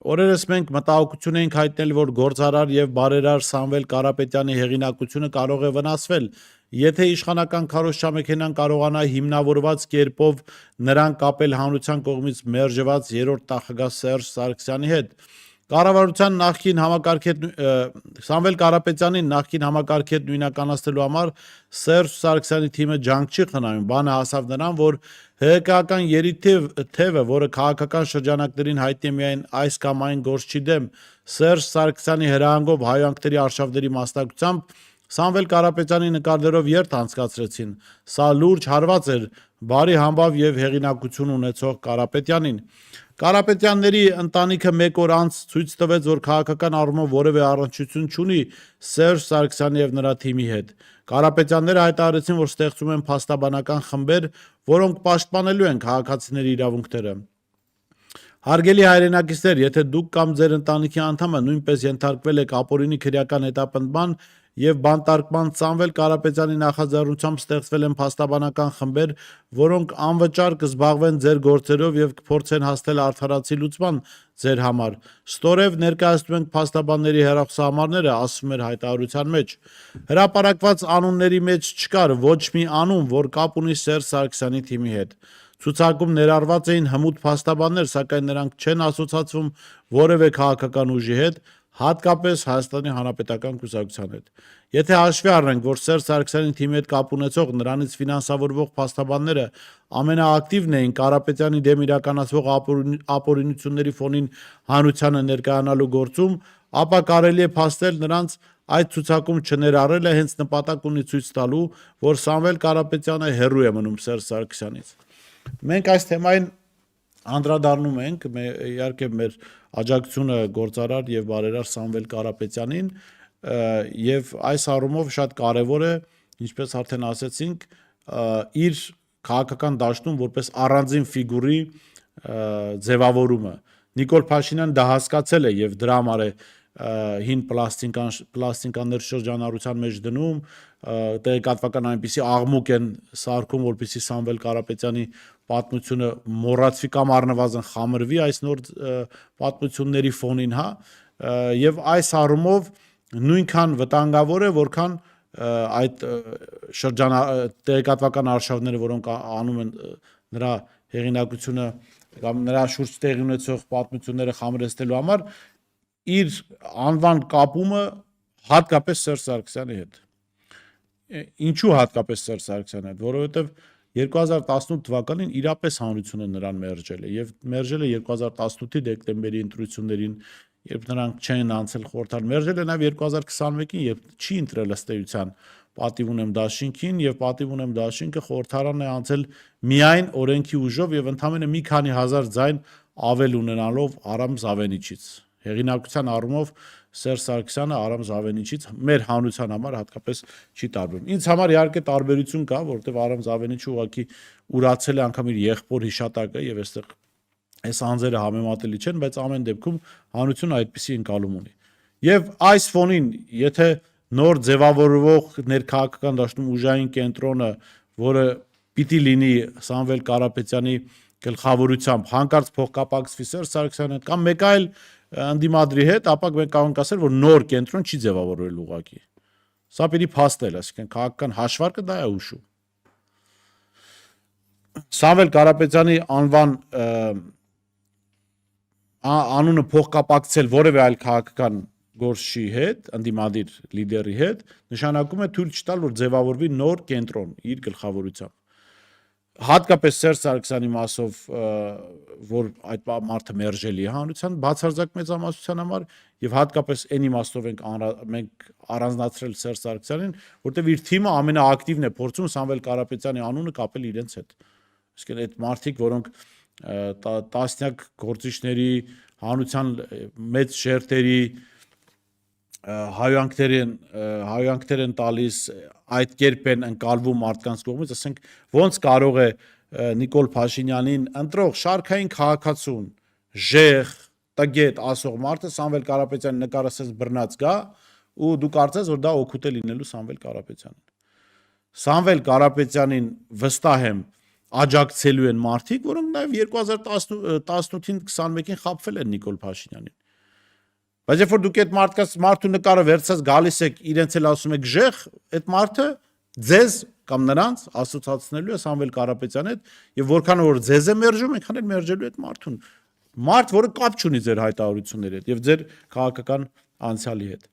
Օրերս մենք մտահոգություն ենք հայտնել, որ գործարար եւ բարերար Սամվել Կարապետյանի հեղինակությունը կարող է վնասվել, եթե իշխանական քարոզչամեքենան կարողանա հիմնավորված կերպով նրան կապել հանրության կողմից մերժված երրորդ նախագահ Սերժ Սարգսյանի հետ։ Կառավարության նախկին համակարգետ Սամվել Կարապետյանին նախկին համակարգետ նույնականացնելու համար Սերժ Սարգսյանի թիմը ջանք չի խնայում, բանը հասավ նրան, որ ՀԿ-ական երիթևը, որը քաղաքական շրջանակներին հայտնի է միայն այս կամ այն գործչի դեմ, Սերժ Սարգսյանի հրահանգով հայանքների արշավների մասնակցությամբ Սամվել Կարապետյանի նկարներով երթ անցկացրեցին։ Սա լուրջ հարված էր բարի համբավ եւ հեղինակություն ունեցող Կարապետյանին։ Կարապետյանների ընտանիքը մեկ օր անց ցույց տվեց, որ քաղաքական առումով որևէ առնչություն չունի Սերժ Սարգսյանի եւ նրա թիմի հետ։ Կարապետյանները հայտարարեցին, որ ստեղծում են փաստաբանական խմբեր, որոնք պաշտպանելու են քաղաքացիների իրավունքները։ Հարգելի հայրենակիցներ, եթե դուք կամ ձեր ընտանիքի անդամը նույնպես ենթարկվել եք ապօրինի քրեական հետապնդման եւ բանտարկման, Սամվել Կարապետյանի նախաձեռնությամբ ստեղծվել են փաստաբանական խմբեր, որոնք անվճար կզբաղվեն ձեր գործերով եւ կփորձեն հասնել արդարացի լուծման ձեր համար։ Ստորև ներկայացնում ենք փաստաբանների հեռախոսահամարները, ասում էր հայտարարության մեջ։ Հրապարակված անունների մեջ չկար ոչ մի անուն, որ կապ ունի Սերժ Սարգսյանի թիմի հետ։ Ցուցակում ներառված էին հմուտ փաստաբաններ, սակայն նրանք չեն ասոցացվում որևէ քաղաքական ուժի հետ, հատկապես Հայաստանի Հանրապետական կուսակցության հետ։ Եթե հաշվի առնենք, որ Սերժ Սարգսյանի թիմի հետ կապ ունեցող նրանից ֆինանսավորվող փաստաբանները ամենաակտիվն էին Կարապետյանի դեմ իրականացվող ապօրինությունների ֆոնին հանրությանը ներկայանալու գործում, ապա կարելի է փաստել նրանց այդ ցուցակում չներառելը հենց նպատակ ունի ցույց տալու, որ Սամվել Կարապետյանը հեռու է մնում Սերժ Սարգսյանից։ Մենք այս թեմային անդրադառնում ենք, իհարկե մեր աջակցությունը գործարար եւ բարերար Սամվել Կարապետյանին եւ այս առումով շատ կարեւոր է, ինչպես արդեն ասացինք, իր քաղաքական դաշտում որպես առանձին ֆիգուրի ձևավորումը։ Նիկոլ Փաշինյանը դա հասկացել է եւ դրա համար է հին պլաստինկաներ շրջանառության մեջ դնում, տեղեկատվական այնպիսի աղմուկ են սարքում, որպեսզի Սամվել Կարապետյանի պատմությունը մոռացվի կամ առնվազն խամրվի այս նոր պատմությունների ֆոնին, հա, եւ այս առումով նույնքան վտանգավոր է, որքան այդ տեղեկատվական արշավները, որոնք անում են նրա հեղինակությունը կամ նրա շուրջ տեղի ունեցող պատմությունները խամրեցնելու համար, իր անվան կապումը հատկապես Սերժ Սարգսյանի հետ։ Ինչու հատկապես Սերժ Սարգսյանի հետ, որովհետև 2018 թվականին իրապես հանրությունը նրան մերժել է եւ մերժել է 2018-ի դեկտեմբերի ընտրություններին, երբ նրանք չեն անցել խորհրդարան, մերժել է նաեւ 2021-ին, երբ չի ընտրել ըստ էության պատիվ ունեմ դաշինքին եւ պատիվ ունեմ դաշինքը խորհրդարանն է անցել միայն օրենքի ուժով եւ ընդամենը մի քանի հազար ձայն ավել ունենալով Արամ Զավենիչից։ Հեղինակության առումով Սերժ Սարգսյանը Արամ Զավենիչից մեր հանրության համար հատկապես չի տարբերվում։ Ինձ համար իհարկե տարբերություն կա, որովհետև Արամ Զավենիչը ուղղակի ուրացել է անգամ իր եղբոր հիշատակը եւ այստեղ այս անձերը համեմատելի չեն, բայց ամեն դեպքում հանրությունը այդպիսի ընկալում ունի։ Եվ այս ֆոնին, եթե նոր ձևավորվող ներքաղաքական դաշտում ուժային կենտրոնը, որը պիտի լինի Սամվել Կարապետյանի գլխավորությամբ, հանկարծ փոխկապակցվի Սերժ Սարգսյանի հետ կամ մեկ այլ ընդդիմադրի հետ, ապա մենք կարող ենք ասել, որ նոր կենտրոն չի ձևավորվել ուղղակի։ Սա պիտի փաստել, այսինքն քաղաքական հաշվարկը դա է հուշում։ Սամվել Կարապետյանի անունը փոխկապակցել որևէ այլ քաղաքական գործչի հետ, ընդդիմադիր լիդերի հետ, նշանակում է թույլ չտալ, որ ձևավորվի նոր կենտրոն իր գլխավորությամբ։ Հատկապես Սերժ Սարգսյանի մասով, որ այդ մարդը մերժելի է հանրության բացարձակ մեծամասնության համար, եւ հատկապես այն իմաստով մենք առանձնացրել Սերժ Սարգսյանին, որտեղ իր թիմը ամենաակտիվն է փորձում Սամվել Կարապետյանի անունը կապել իրենց հետ։ Իսկն այդ մարդիկ, որոնք տասնյակ գործիչների, հանրության մեծ շերտերի հայանքներ են տալիս, այդ կերպ են ընկալվում մարդկանց կողմից, ասենք ոնց կարող է Նիկոլ Փաշինյանին ընտրող շարքային քաղաքացուն, ժեղ, տգետ ասող մարդը Սամվել Կարապետյանի նկարը ասես բռնած գա ու դու կարծես, որ դա օգուտ է լինելու Սամվել Կարապետյանին։ Սամվել Կարապետյանին վստահ եմ աջակցելու են մարդիկ, որոնք նաև 2018-ին 21-ին խաբվել են Նիկոլ Փաշինյանին։ Բայց երբ որ դուք այդ մարդու նկարը վերցած գալիս եք, իրենց էլ ասում եք ժեղ, այդ մարդը ձեզ կամ նրանց ասոցացնելու է Սամվել Կարապետյանի հետ, եւ որքան որ ձեզ է մերժում, այնքան էլ մերժելու այդ մարդուն։ Մարդ, որը կապ չունի ձեր հայտարարությունների հետ եւ ձեր քաղաքական անցյալի հետ։